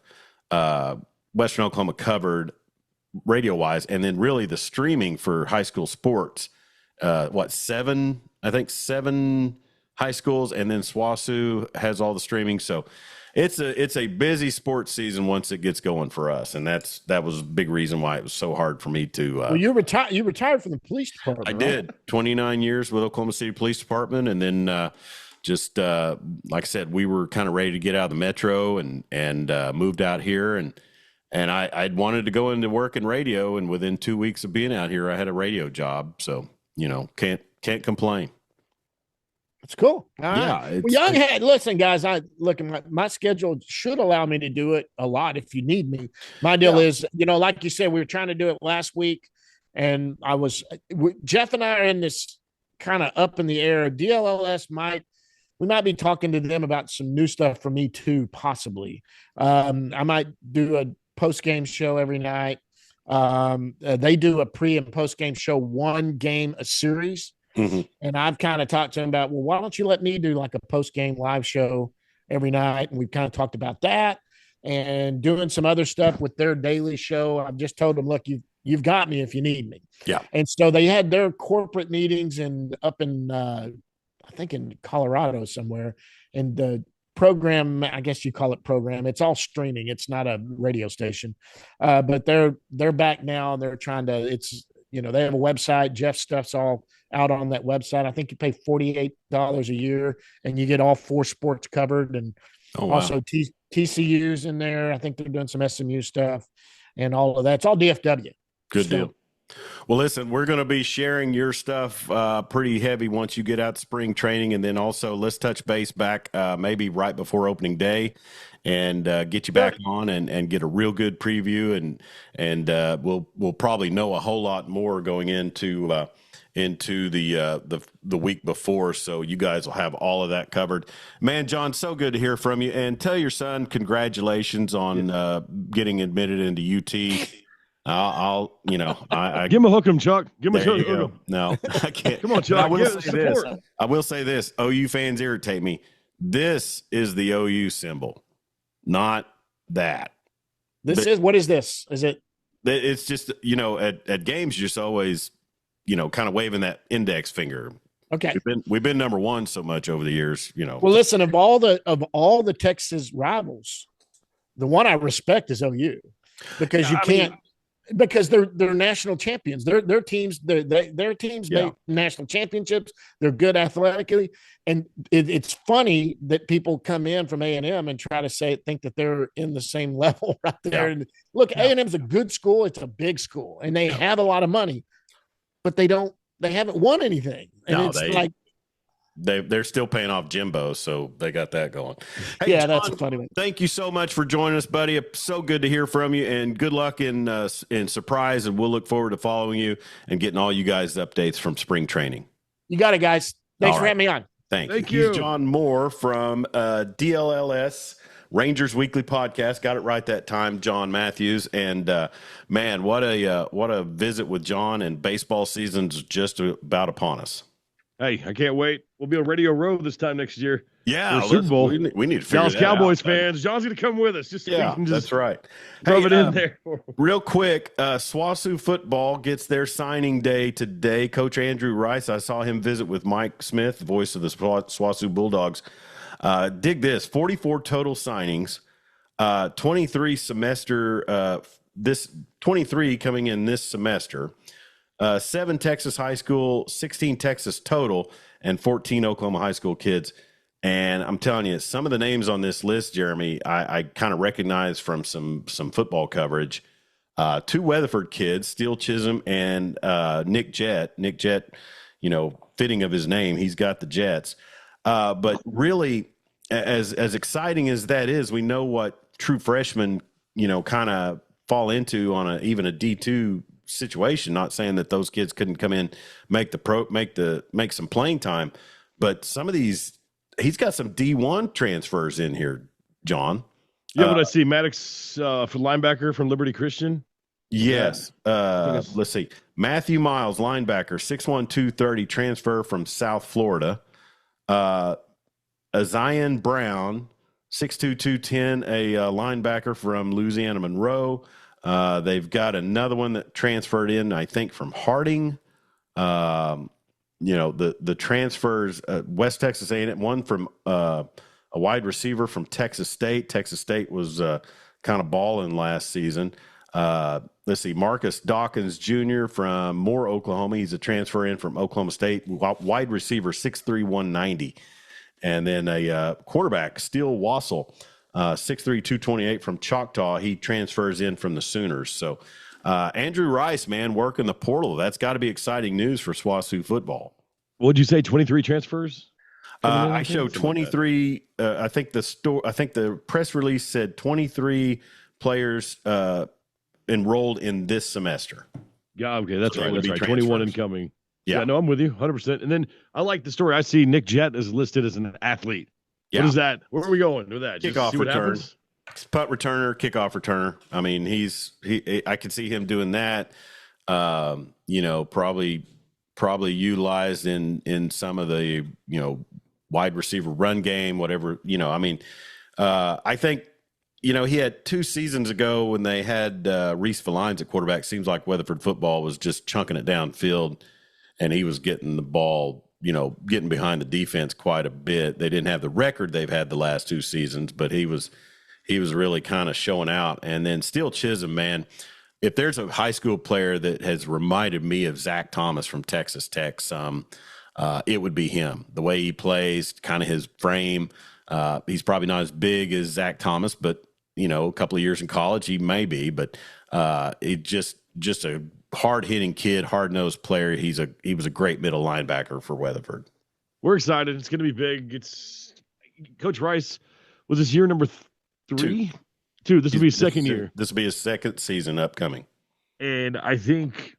Western Oklahoma covered radio-wise, and then really the streaming for high school sports. 7 high schools, and then SWOSU has all the streaming. So it's a busy sports season once it gets going for us, and that was a big reason why it was so hard for me to. Well, you retired from the police department. I did 29 years with Oklahoma City Police Department, and then like I said, we were kind of ready to get out of the metro and moved out here, and I'd wanted to go into work in radio, and within 2 weeks of being out here, I had a radio job. So can't complain. It's cool. Yeah. Listen, guys, my schedule should allow me to do it a lot if you need me. My deal is, like you said, we were trying to do it last week, and Jeff and I are in this kind of up in the air. DLLS we might be talking to them about some new stuff for me too, possibly. I might do a post-game show every night. They do a pre and post-game show, one game a series. Mm-hmm. And I've kind of talked to him about, well, why don't you let me do like a post-game live show every night? And we've kind of talked about that and doing some other stuff with their daily show. I've just told them, look, you've got me if you need me. Yeah. And so they had their corporate meetings up in, I think in Colorado somewhere. And the program, I guess you call it program, it's all streaming. It's not a radio station. But they're back now. They're trying to, they have a website. Jeff's stuff's all out on that website. I think you pay $48 a year and you get all 4 sports covered, and also TCU's in there. I think they're doing some SMU stuff and all of that. It's all DFW. Good deal. Well, listen, we're going to be sharing your stuff pretty heavy once you get out to spring training, and then also let's touch base back maybe right before opening day and get you back on and get a real good preview, and we'll probably know a whole lot more going into the week before, so you guys will have all of that covered. Man, John, so good to hear from you, and tell your son congratulations on getting admitted into UT. I'll give him a hook 'em, Chuck. Give him a hook 'em. No, I can't. Come on, Chuck. I will say this. OU fans irritate me. This is the OU symbol, not that. What is this? Is it? It's just, at games, you're just always, kind of waving that index finger. Okay. We've been number one so much over the years, Well, listen, of all the Texas rivals, the one I respect is OU, because because they're national champions. Their teams make national championships. They're good athletically, and it's funny that people come in from A&M and try to think that they're in the same level right there. Yeah. And look, A&M's a good school. It's a big school, and they have a lot of money, but they haven't won anything. And they're still paying off Jimbo, so they got that going. Hey, yeah, Jon, that's a funny one. Thank you so much for joining us, buddy. So good to hear from you, and good luck in Surprise, and we'll look forward to following you and getting all you guys updates from spring training. You got it, guys. Thanks for having me on. Thank you. He's Jon Moore from DLLS Rangers Weekly Podcast. Got it right that time, Jon Matthews. And man, what a visit with Jon, and baseball season's just about upon us. Hey, I can't wait. We'll be on Radio Row this time next year. Yeah, Super Bowl. We need to figure Dallas that Cowboys out, fans. John's going to come with us. That's right. Throw it in there. Real quick, SWOSU Football gets their signing day today. Coach Andrew Rice, I saw him visit with Mike Smith, the voice of the SWOSU Bulldogs. Dig this, 44 total signings, 23 coming in this semester. 7 Texas high school, 16 Texas total, and 14 Oklahoma high school kids. And I'm telling you, some of the names on this list, Jeremy, I kind of recognize from some football coverage. 2 Weatherford kids, Steele Chisholm and Nick Jett. Nick Jett, fitting of his name, he's got the Jets. But really, as exciting as that is, we know what true freshmen, kind of fall into on even a D2 situation. Not saying that those kids couldn't come in, make some playing time, but some of these, he's got some D1 transfers in here, John. Yeah, what I see, Maddox for linebacker from Liberty Christian. Yes. Let's see. Matthew Miles, linebacker, 6'1", 230, transfer from South Florida. Azion Brown, 6'2", 210, a linebacker from Louisiana Monroe. They've got another one that transferred in, I think, from Harding. The transfers, West Texas A&M, one from a wide receiver from Texas State. Texas State was kind of balling last season. Let's see, Marcus Dawkins Jr. from Moore, Oklahoma. He's a transfer in from Oklahoma State, wide receiver, 6'3", 190. And then a quarterback, Steele Wassel, 6'3", 228 from Choctaw. He transfers in from the Sooners. So Andrew Rice, man, working the portal. That's got to be exciting news for SWOSU football. What'd you say, 23 transfers? I showed 23. I think the press release said 23 players enrolled in this semester. Yeah, okay, that's So right. it would That's be right. 21 transfers. incoming. Yeah. No, I'm with you 100%. And then I like the story. I see Nick Jett is listed as an athlete. Yeah. What is that? Where are we going with that? Just Kickoff see what return. happens? Punt returner, kickoff returner. I mean, I could see him doing that. Probably utilized in some of the wide receiver run game, whatever. I think he had 2 seasons ago when they had Reese Valines at quarterback. Seems like Weatherford football was just chunking it downfield, and he was getting the ball, getting behind the defense quite a bit. They didn't have the record they've had the last 2 seasons, but he was really kind of showing out. And then Steele Chisholm, man, if there's a high school player that has reminded me of Zach Thomas from Texas Tech, it would be him. The way he plays, kind of his frame. He's probably not as big as Zach Thomas, but a couple of years in college, he may be. But it just a hard-hitting kid, hard-nosed player. He was a great middle linebacker for Weatherford. We're excited. It's going to be big. It's Coach Rice. Was this year number 3? 2. This will be his second year. This will be his second season upcoming. And I think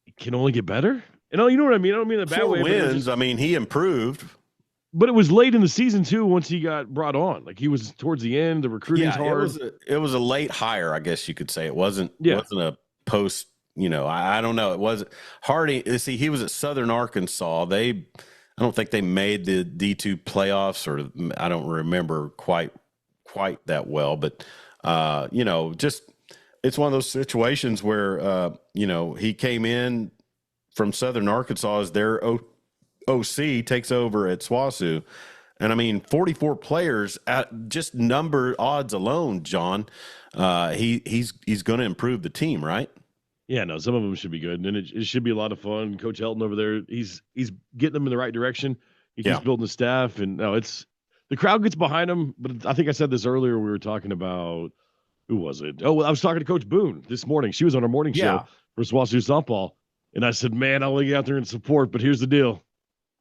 it can only get better. And you know what I mean? I don't mean in a bad 4 way. wins. I mean, he improved. But it was late in the season, too, once he got brought on. Like, he was towards the end. The recruiting's hard. It was a late hire, I guess you could say. It wasn't a post, I don't know. It wasn't. Harding, see, he was at Southern Arkansas. I don't think they made the D2 playoffs, or I don't remember quite that well. But, just it's one of those situations where, he came in from Southern Arkansas as their OC, takes over at SWOSU. And I mean, 44 players at just number odds alone, John, he's going to improve the team, right? Yeah, no, some of them should be good. And it should be a lot of fun. Coach Helton over there, he's getting them in the right direction. He keeps building the staff. And no, the crowd gets behind him. But I think I said this earlier. We were talking about, who was it? Oh, well, I was talking to Coach Boone this morning. She was on our morning show for SWOSU softball. And I said, man, I'll get out there and support, but here's the deal.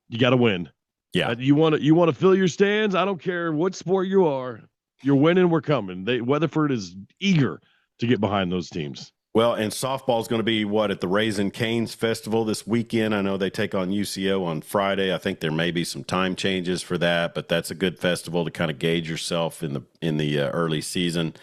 You got to win. Yeah. You want to fill your stands? I don't care what sport you are. You're winning, we're coming. Weatherford is eager to get behind those teams. Well, and softball is going to be at the Raisin Canes Festival this weekend. I know they take on UCO on Friday. I think there may be some time changes for that, but that's a good festival to kind of gauge yourself in the early season.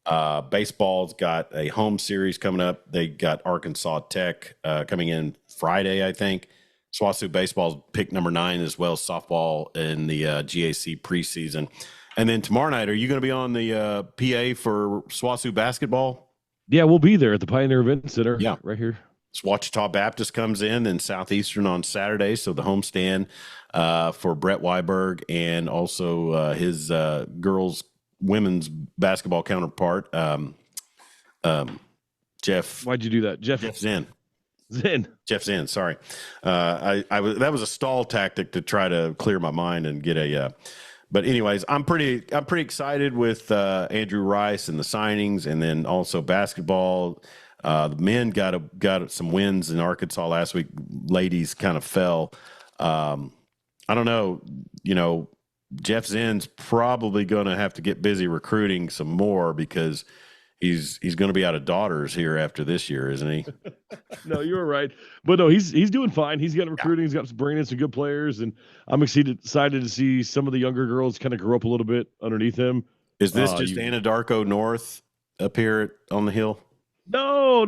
Baseball's got a home series coming up. They got Arkansas Tech coming in Friday, I think. SWOSU baseball's pick number 9, as well as softball in the GAC preseason. And then tomorrow night, are you going to be on the PA for SWOSU basketball? Yeah, we'll be there at the Pioneer Event Center. Yeah, right here. Ouachita Baptist comes in, then Southeastern on Saturday. So the homestand for Brett Weiberg and also his women's basketball counterpart, Jeff. Why'd you do that, Jeff? Jeff Zinn. Zinn. Jeff Zinn, sorry. That was a stall tactic to try to clear my mind and get a. But anyways, I'm pretty excited with Andrew Rice and the signings, and then also basketball. The men got some wins in Arkansas last week. Ladies kind of fell. I don't know. Jeff Zinn's probably going to have to get busy recruiting some more because he's going to be out of daughters here after this year, isn't he? No, you were right. But no, he's doing fine. He's got recruiting. He's got bringing in some good players, and I'm excited to see some of the younger girls kind of grow up a little bit underneath him. Is this just Anadarko North up here on the hill? No.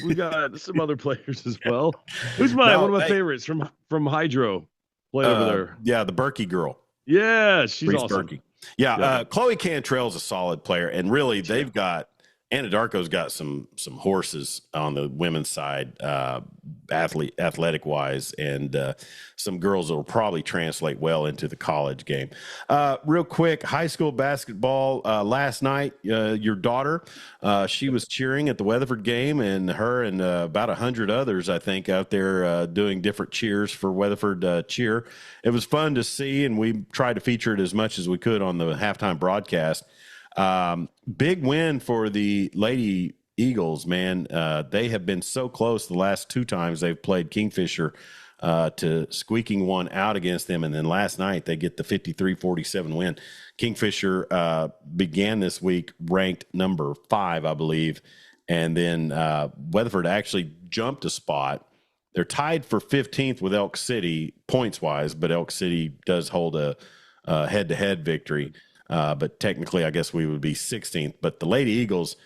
We got some other players as well. Who's one of my favorites from Hydro playing over there? Yeah, the Berkey girl. Yeah, she's Reese awesome. Berkey. Yeah. Chloe Cantrell's a solid player, and really they've got Anadarko's got some horses on the women's side, athletic wise, and some girls that will probably translate well into the college game. Real quick, high school basketball last night. Your daughter, she was cheering at the Weatherford game, and her and about 100 others, I think, out there doing different cheers for Weatherford cheer. It was fun to see, and we tried to feature it as much as we could on the halftime broadcast. Big win for the Lady Eagles, man. They have been so close the last two times they've played Kingfisher to squeaking one out against them. And then last night they get the 53-47 win. Kingfisher began this week ranked number 5, I believe. And then Weatherford actually jumped a spot. They're tied for 15th with Elk City points-wise, but Elk City does hold a head-to-head victory. But technically, I guess we would be 16th. But the Lady Eagles,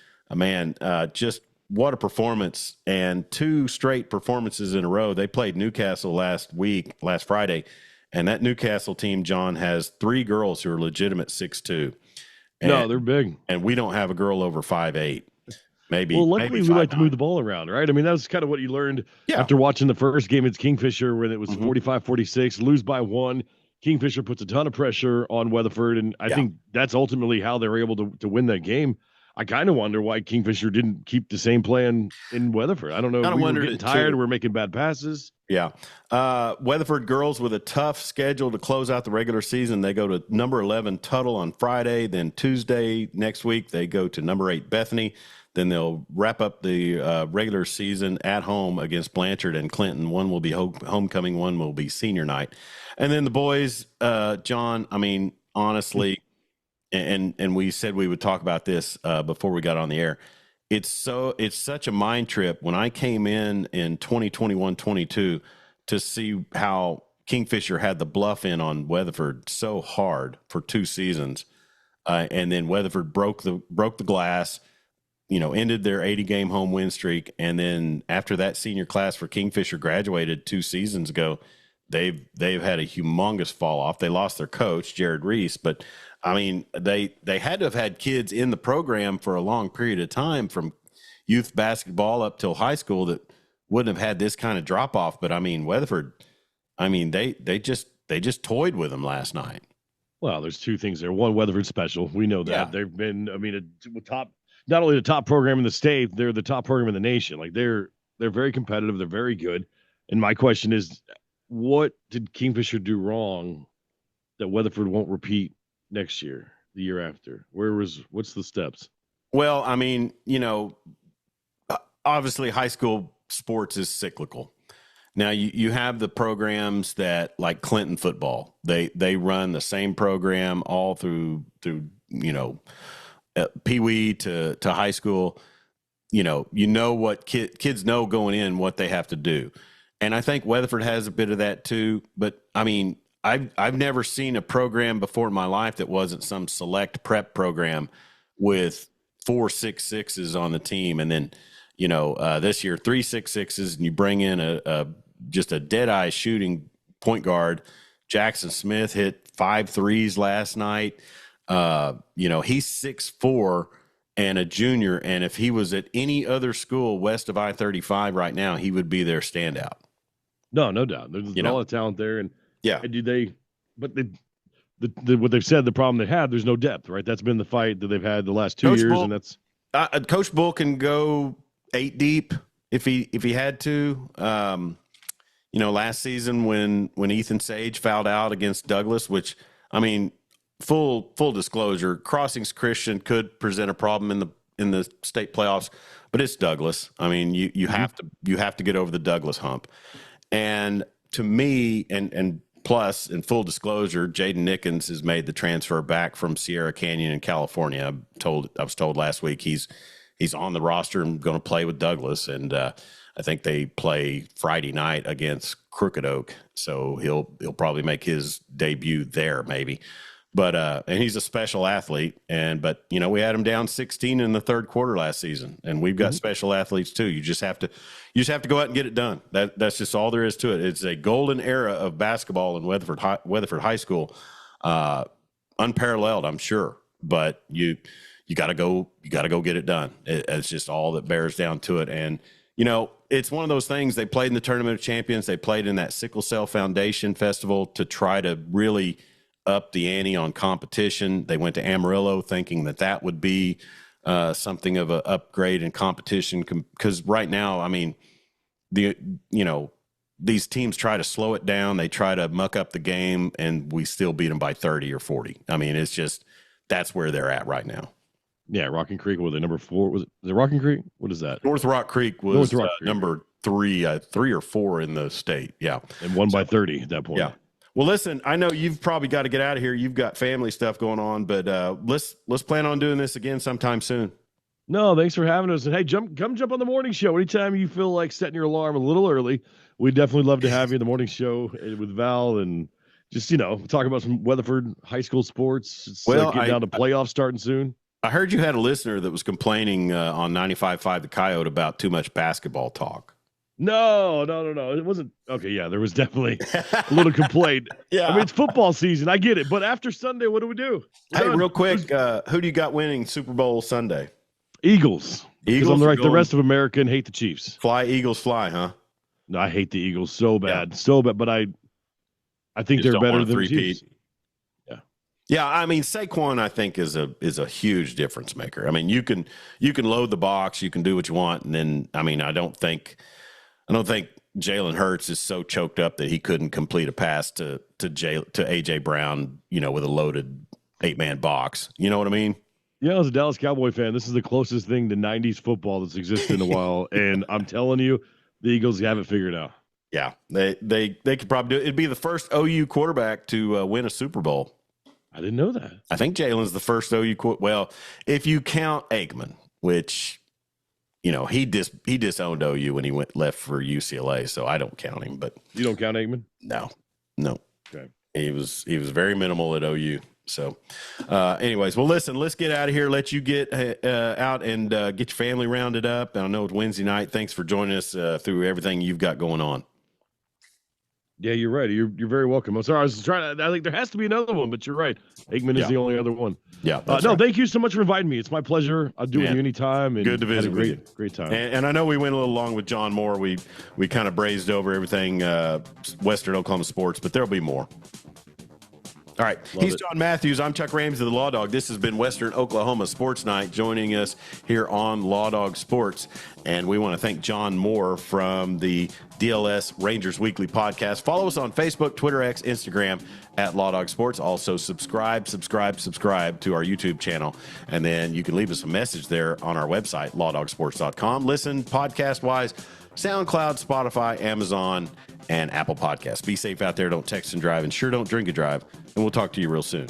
just what a performance, and 2 straight performances in a row. They played Newcastle last Friday, and that Newcastle team, John, has 3 girls who are legitimate 6'2". No, they're big. And we don't have a girl over 5'8". Maybe. Well, luckily we like to move the ball around, right? I mean, that was kind of what you learned after watching the first game against Kingfisher when it was 45-46, lose by 1. Kingfisher puts a ton of pressure on Weatherford, and I think that's ultimately how they were able to win that game. I kind of wonder why Kingfisher didn't keep the same plan in Weatherford. I don't know. We were getting tired. We're making bad passes. Yeah. Weatherford girls with a tough schedule to close out the regular season. They go to number 11 Tuttle on Friday. Then Tuesday next week, they go to number 8 Bethany. Then they'll wrap up the regular season at home against Blanchard and Clinton. One will be homecoming, one will be senior night. And then the boys, John, I mean, honestly, and we said we would talk about this before we got on the air. It's such a mind trip when I came in 2021-22 to see how Kingfisher had the bluff in on Weatherford so hard for 2 seasons. And then Weatherford broke the glass, ended their 80-game home win streak. And then after that senior class for Kingfisher graduated 2 seasons ago, they've had a humongous fall off. They lost their coach, Jared Reese, but I mean, they had to have had kids in the program for a long period of time from youth basketball up till high school that wouldn't have had this kind of drop off. But I mean, Weatherford, they just toyed with them last night. Well, there's 2 things there. One, Weatherford special. We know that they've been, not only the top program in the state, they're the top program in the nation. Like they're very competitive. They're very good. And my question is, what did Kingfisher do wrong that Weatherford won't repeat next year, the year after? What's the steps? Well, I mean, obviously high school sports is cyclical. Now you have the programs that like Clinton football, they run the same program all through Pee-wee to high school. What kids know going in what they have to do. And I think Weatherford has a bit of that too. But I mean, I've never seen a program before in my life that wasn't some select prep program with 4 6'6" on the team. And then, this year, 3 6'6", and you bring in just a dead eye shooting point guard. Jackson Smith hit 5 threes last night. He's 6'4" and a junior. And if he was at any other school west of I-35 right now, he would be their standout. No doubt. There's a lot of talent there. And what they've said, the problem they have, there's no depth, right? That's been the fight that they've had the last 2 years. And that's Coach Bull can go 8 deep if he had to. Last season when Ethan Sage fouled out against Douglas, which, I mean, full disclosure, Crossings Christian could present a problem in the state playoffs, but it's Douglas. I mean, you have to get over the Douglas hump. And to me, and plus, in full disclosure, Jaden Nickens has made the transfer back from Sierra Canyon in California. I was told last week he's on the roster and going to play with Douglas, and I think they play Friday night against Crooked Oak, so he'll probably make his debut there maybe. But and he's a special athlete, but we had him down 16 in the third quarter last season, and we've got special athletes too. You just have to go out and get it done. That's just all there is to it. It's a golden era of basketball in Weatherford High School, unparalleled, I'm sure. But you got to go get it done. It's just all that bears down to it. And it's one of those things. They played in the Tournament of Champions. They played in that Sickle Cell Foundation Festival to try to really up the ante on competition. They went to Amarillo thinking that would be something of an upgrade in competition, because right now, I mean, these teams try to slow it down. They try to muck up the game, and we still beat them by 30 or 40. I mean, it's just, that's where they're at right now. Yeah, Rocking Creek, were they number 4? Was it Rocking Creek? What is that? North Rock Creek was number 3 or 4 in the state. Yeah. And won by 30 at that point. Yeah. Well, listen, I know you've probably got to get out of here. You've got family stuff going on, but let's plan on doing this again sometime soon. No, thanks for having us. And hey, come jump on the morning show anytime you feel like setting your alarm a little early. We'd definitely love to have you in the morning show with Val and just talk about some Weatherford high school sports. It's getting down to playoffs starting soon. I heard you had a listener that was complaining on 95.5 The Coyote about too much basketball talk. No. It wasn't. Okay, yeah, there was definitely a little complaint. Yeah. I mean, it's football season. I get it. But after Sunday, what do we do? Hey, real quick, who do you got winning Super Bowl Sunday? Eagles. Because I'm like the rest of America and hate the Chiefs. Fly, Eagles, fly, huh? No, I hate the Eagles so bad. Yeah. So bad. But I think they're better than the Chiefs. Yeah, I mean, Saquon, I think, is a huge difference maker. I mean, you can load the box, you can do what you want, and then, I mean, I don't think Jalen Hurts is so choked up that he couldn't complete a pass to AJ Brown, with a loaded 8-man box. You know what I mean? Yeah, as a Dallas Cowboy fan, this is the closest thing to 90s football that's existed in a while, and I'm telling you, the Eagles have it figured out. Yeah, they could probably do it. It'd be the first OU quarterback to win a Super Bowl. I didn't know that. I think Jalen's the first OU well, if you count Aikman, which he disowned OU when he left for UCLA, so I don't count him. But you don't count Aikman? No. Okay. He was very minimal at OU. So, anyways, well, listen, let's get out of here. Let you get out and get your family rounded up. I know it's Wednesday night. Thanks for joining us through everything you've got going on. Yeah, you're right. You're very welcome. I'm sorry. I think there has to be another one, but you're right. Aikman is the only other one. Yeah. No, thank you so much for inviting me. It's my pleasure. I'll do it anytime. And good to visit with you. Great time. And I know we went a little long with John Moore. We kind of brazed over everything Western Oklahoma sports, but there'll be more. All right. He's Jon Matthews. I'm Chuck Ramsey, the Law Dog. This has been Western Oklahoma Sports Night, joining us here on Lawdog Sports. And we want to thank John Moore from the DLLS Rangers Weekly Podcast. Follow us on Facebook, Twitter, X, Instagram at Lawdog Sports. Also, subscribe to our YouTube channel. And then you can leave us a message there on our website, lawdogsports.com. Listen podcast-wise, SoundCloud, Spotify, Amazon, and Apple Podcasts. Be safe out there. Don't text and drive, and sure don't drink and drive. And we'll talk to you real soon.